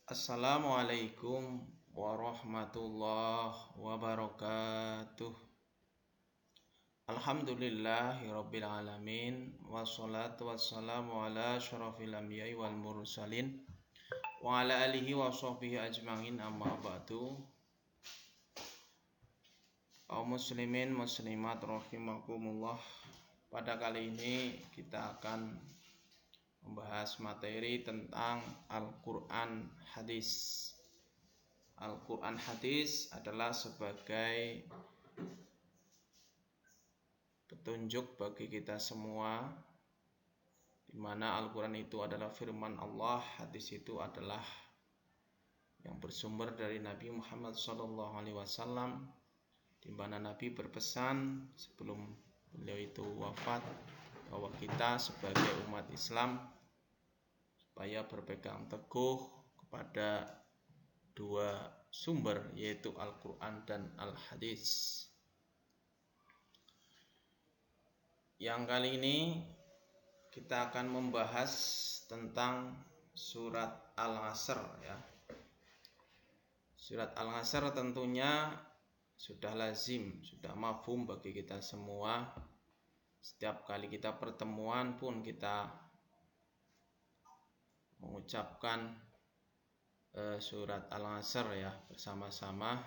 Assalamualaikum warahmatullahi wabarakatuh. Alhamdulillahirabbil alamin wassalatu wassalamu ala asyrafil anbiya'i wal mursalin wa ala alihi wa sahbihi ajmain amma ba'du. Kaum muslimin muslimat rahimakumullah. Pada kali ini kita akan membahas materi tentang Al-Quran Hadis. Al-Quran Hadis adalah sebagai petunjuk bagi kita semua, di mana Al-Quran itu adalah firman Allah, hadis itu adalah yang bersumber dari Nabi Muhammad SAW, di mana Nabi berpesan sebelum beliau itu wafat bahwa kita sebagai umat Islam supaya berpegang teguh kepada dua sumber, yaitu Al-Quran dan Al-Hadis. Yang kali ini kita akan membahas tentang surat Al-Asr ya. Surat Al-Asr tentunya sudah lazim, sudah mafhum bagi kita semua. Setiap kali kita pertemuan pun kita mengucapkan surat Al-Asr ya bersama-sama.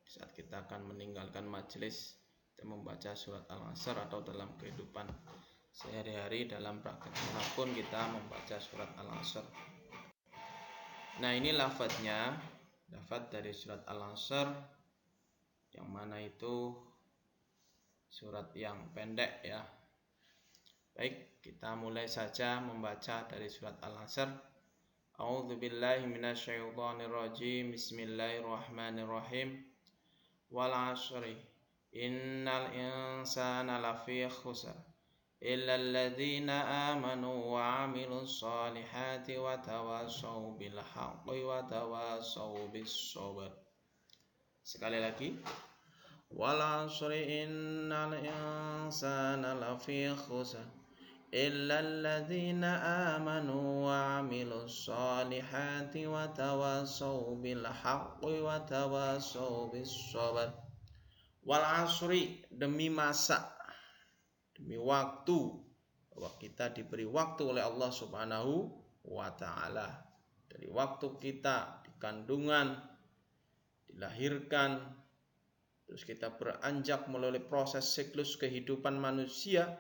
Saat kita akan meninggalkan majelis, kita membaca surat Al-Asr, atau dalam kehidupan sehari-hari dalam praktek manapun kita membaca surat Al-Asr. Nah, ini lafadznya, lafadz dari surat Al-Asr, yang mana itu surat yang pendek ya. Baik, kita mulai saja membaca dari surat Al-Asr. A'udzubillahi minasyaitonirrajim. Bismillahirrahmanirrahim. Wal 'ashri innal insana lafi khusr illa alladzina amanu wa 'amilus solihati wa tawassaw bil haqqi wa tawassaw bis sabr. Sekali lagi. Wal 'ashri innal insana lafi khusr illa alladzina amanu wa 'amilus solihati wa tawassaw bil haqqi wa tawassaw bis sabr. Wal 'ashri, demi masa, demi waktu, bahwa kita diberi waktu oleh Allah Subhanahu wa taala. Dari waktu kita di kandungan, dilahirkan, terus kita beranjak melalui proses siklus kehidupan manusia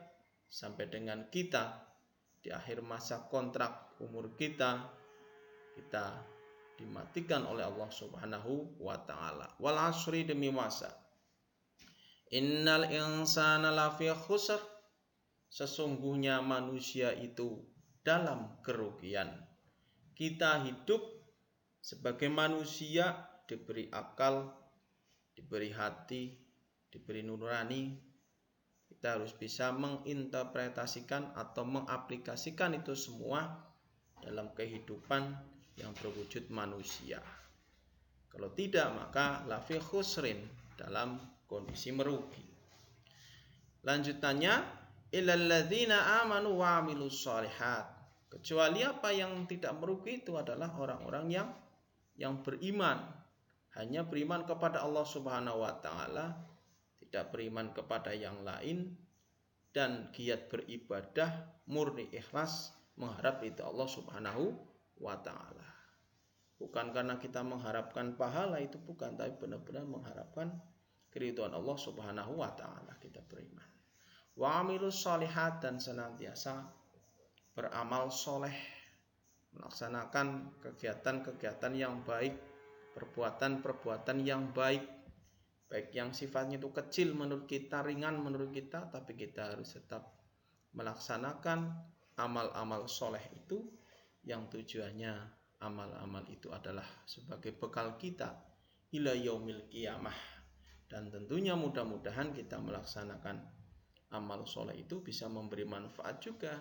sampai dengan kita di akhir masa kontrak umur kita dimatikan oleh Allah Subhanahu wa taala. Wal 'ashri, demi masa. Innal insana lafi khusr, sesungguhnya manusia itu dalam kerugian. Kita hidup sebagai manusia, diberi akal, diberi hati, diberi nurani. Kita harus bisa menginterpretasikan atau mengaplikasikan itu semua dalam kehidupan yang berwujud manusia. Kalau tidak, maka lafi khusrin, dalam kondisi merugi. Lanjutannya, illal ladzina amanu wa 'amilus sholihat. Kecuali apa yang tidak merugi itu adalah orang-orang yang beriman, hanya beriman kepada Allah Subhanahu wa taala, tidak beriman kepada yang lain, dan giat beribadah murni ikhlas mengharap ridha Allah Subhanahu wa taala. Bukan karena kita mengharapkan pahala, itu bukan, tapi benar-benar mengharapkan keridhaan Allah Subhanahu wa taala kita beriman. Wa 'amilus sholihat, dan senantiasa beramal soleh, melaksanakan kegiatan-kegiatan yang baik, perbuatan-perbuatan yang baik, baik yang sifatnya itu kecil menurut kita, ringan menurut kita, tapi kita harus tetap melaksanakan amal-amal soleh itu, yang tujuannya amal-amal itu adalah sebagai bekal kita ila yaumil qiyamah. Dan tentunya mudah-mudahan kita melaksanakan amal soleh itu bisa memberi manfaat juga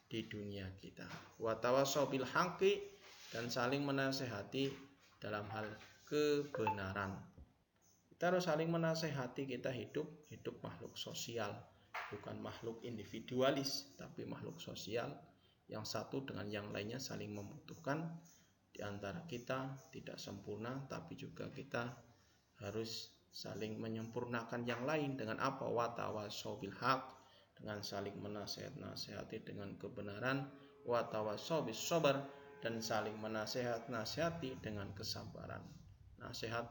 di dunia kita. Wa tawassaw bil haqqi, dan saling menasehati dalam hal kebenaran. Kita harus saling menasehati. Kita hidup makhluk sosial, bukan makhluk individualis, tapi makhluk sosial yang satu dengan yang lainnya saling membutuhkan. Di di antara kita tidak sempurna, tapi juga kita harus saling menyempurnakan yang lain dengan apa? Wa tawassaw bil haq, dengan saling menasihat-nasihati dengan kebenaran, wa tawassaw bis sabar, dan saling menasihat-nasihati dengan kesabaran. Nasihat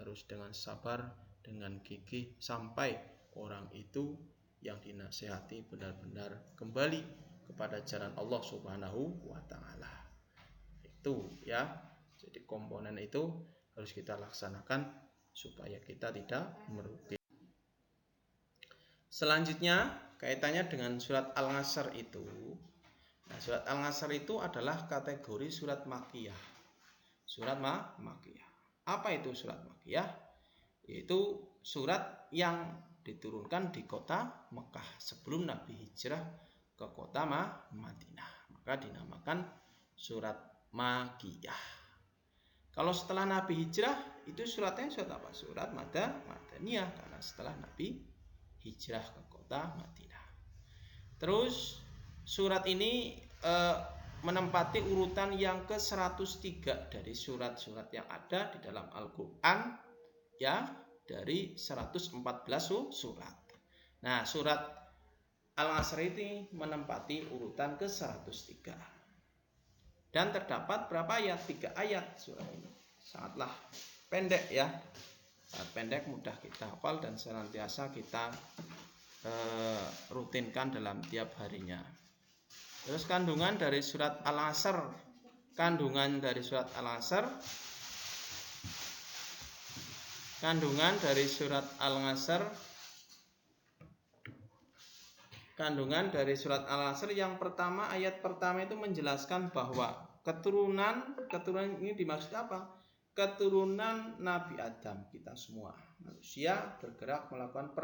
harus dengan sabar, dengan gigih, sampai orang itu yang dinasihati benar-benar kembali kepada jalan Allah Subhanahu wa taala. Itu ya. Jadi komponen itu harus kita laksanakan supaya kita tidak merugi. Selanjutnya kaitannya dengan surat Al-Asr itu. Nah, surat Al-Asr itu adalah kategori surat Makkiyah. Surat Makkiyah. Apa itu surat Makkiyah? Yaitu surat yang diturunkan di kota Mekah sebelum Nabi hijrah ke kota Madinah. Maka dinamakan surat Makkiyah. Kalau setelah Nabi hijrah, itu suratnya surat apa? Surat Madaniyah, karena setelah Nabi hijrah ke kota Madinah. Terus surat ini menempati urutan yang ke-103 dari surat-surat yang ada di dalam Al-Quran, ya, dari 114 surat. Nah, surat Al-Asr ini menempati urutan ke-103. Dan terdapat berapa ayat? 3 ayat surat ini. Sangatlah pendek ya. Sangat pendek, mudah kita hafal dan senantiasa kita rutinkan dalam tiap harinya. Terus kandungan dari surat Al-Asr. Kandungan dari surat Al-Asr. Kandungan dari surat Al-Asr. Kandungan dari surat Al-Asr yang pertama, ayat pertama itu menjelaskan bahwa keturunan ini dimaksud apa? Keturunan Nabi Adam, kita semua manusia bergerak melakukan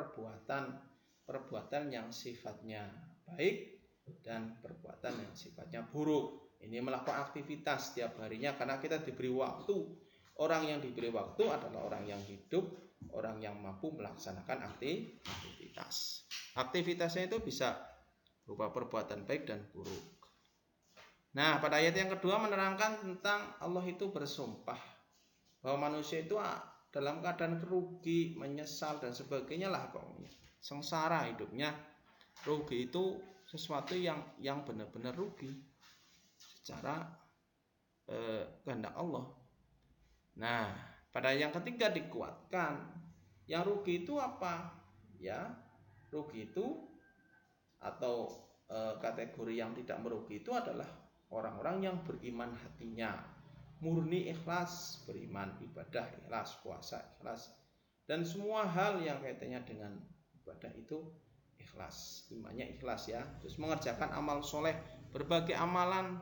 perbuatan yang sifatnya baik dan perbuatan yang sifatnya buruk. Ini melakukan aktivitas setiap harinya karena kita diberi waktu. Orang yang diberi waktu adalah orang yang hidup, orang yang mampu melaksanakan aktivitas. Aktivitasnya itu bisa berupa perbuatan baik dan buruk. Nah, pada ayat yang kedua menerangkan tentang Allah itu bersumpah bahwa manusia itu dalam keadaan kerugi, menyesal dan sebagainya lah pokoknya. Sengsara hidupnya. Rugi itu sesuatu yang benar-benar rugi secara kehendak Allah. Nah, pada yang ketiga dikuatkan yang rugi itu apa? Ya, rugi itu atau kategori yang tidak merugi itu adalah orang-orang yang beriman hatinya, murni ikhlas, beriman, ibadah ikhlas, puasa ikhlas, dan semua hal yang kaitannya dengan ibadah itu ikhlas, imannya ikhlas ya. Terus mengerjakan amal soleh, berbagai amalan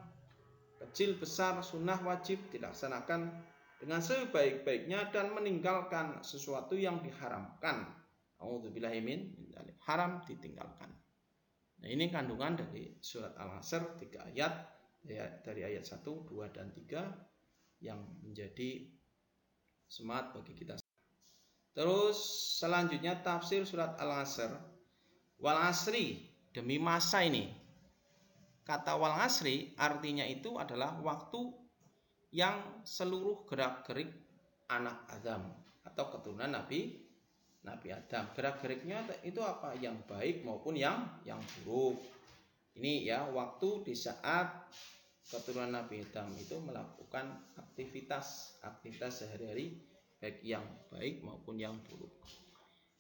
kecil besar, sunnah wajib dilaksanakan dengan sebaik-baiknya dan meninggalkan sesuatu yang diharamkan. A'udzubillahi min dzalik, haram ditinggalkan. Nah, ini kandungan dari surat Al-Asr 3 ayat ya, dari ayat 1, 2 dan 3 yang menjadi semangat bagi kita. Terus selanjutnya tafsir surat Al-Asr. Wal asri, demi masa ini. Kata wal asri artinya itu adalah waktu yang seluruh gerak-gerik anak Adam atau keturunan Nabi Adam. Gerak-geriknya itu apa? Yang baik maupun yang buruk. Ini ya, waktu di saat keturunan Nabi Adam itu melakukan aktivitas sehari-hari, baik yang baik maupun yang buruk.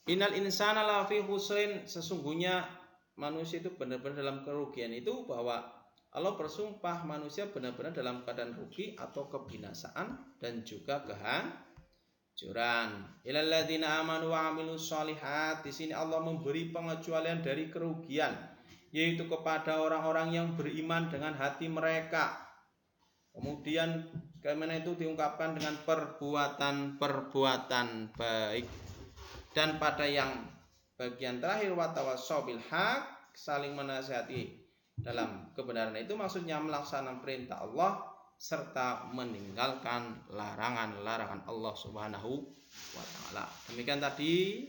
Innal insana lafi khusrin, sesungguhnya manusia itu benar-benar dalam kerugian itu, bahwa Allah bersumpah manusia benar-benar dalam keadaan rugi atau kebinasaan dan juga kehancuran. Ilal ladzina amanu wa amilus shalihat, di sini Allah memberi pengecualian dari kerugian, yaitu kepada orang-orang yang beriman dengan hati mereka. Kemudian kemana itu diungkapkan dengan perbuatan baik. Dan pada yang bagian terakhir watawassaw bil haq, saling menasihati dalam kebenaran itu maksudnya melaksanakan perintah Allah serta meninggalkan larangan-larangan Allah Subhanahu wa taala. Demikian tadi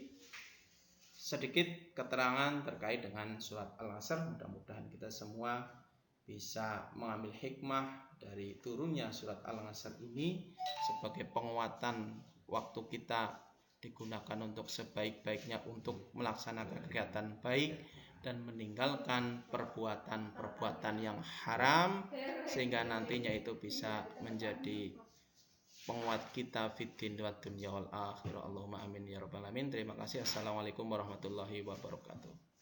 sedikit keterangan terkait dengan surat Al-Asr. Mudah-mudahan kita semua bisa mengambil hikmah dari turunnya surat Al-Asr ini sebagai penguatan waktu kita digunakan untuk sebaik-baiknya untuk melaksanakan kegiatan baik dan meninggalkan perbuatan-perbuatan yang haram, sehingga nantinya itu bisa menjadi penguat kita fiddin wa dunya wal akhirah. Allahumma amin ya rabbal alamin. Terima kasih. Assalamualaikum warahmatullahi wabarakatuh.